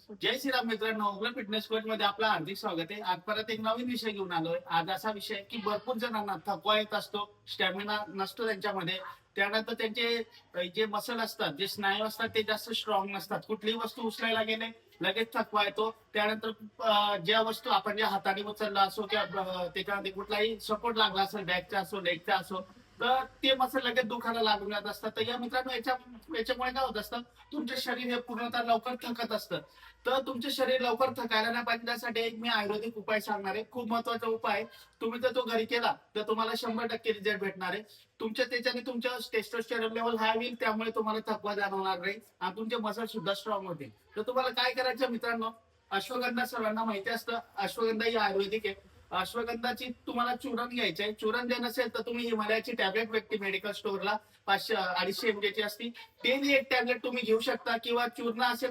जय श्रीराम मित्रांनो, ओगला fitness coach मध्ये आपलं हार्दिक स्वागत आहे. आज परत एक नवीन विषय घेऊन आलोय. आज असा विषय आहे की भरपूर जणांना थकवा येत असतो, स्टॅमिना नसतो त्यांच्यामध्ये. त्यानंतर त्यांचे जे मसल असतात, जे स्नायू असतात ते जास्त स्ट्रॉंग नसतात. कुठलीही वस्तू उचलायला गेले लगेच थकवा येतो. त्यानंतर ज्या वस्तू आपण ज्या हाताने उचलला असो किंवा त्याच्यामध्ये कुठलाही सपोर्ट लागला असेल, बॅकचा असो लेगचा असो, तर ते मसल लगेच दुखायला लागून जात असतात. तर या मित्रांनो याच्यामुळे काय होत असतं, तुमचे शरीर हे पूर्णतः लवकर थकत असतं. तर तुमचे शरीर लवकर थकायला नाही पाहिजे त्यासाठी एक मी आयुर्वेदिक उपाय सांगणार आहे. खूप महत्वाचा उपाय आहे. तुम्ही जर तो घरी केला तर तुम्हाला 100% रिझल्ट भेटणार आहे. त्याच्याने तुमच्या टेस्टोस्टेरॉन लेवल हाय होईल, त्यामुळे तुम्हाला थकवा जाणवणार नाही आणि तुमचे मसल सुद्धा स्ट्रॉंग होतील. तर तुम्हाला काय करायचं मित्रांनो, अश्वगंधा सर्वांना माहिती असतं. अश्वगंधा ही आयुर्वेदिक आहे. अश्वगंधाची तुम्हाला चूर्ण घ्यायचे आहे. चूर्ण जे नसेल तर तुम्ही हिमालयाची टॅबलेट भेटते मेडिकल स्टोअरला, 500-250 mg ची असती. डेली एक टॅबलेट तुम्ही घेऊ शकता, किंवा चूर्ण असेल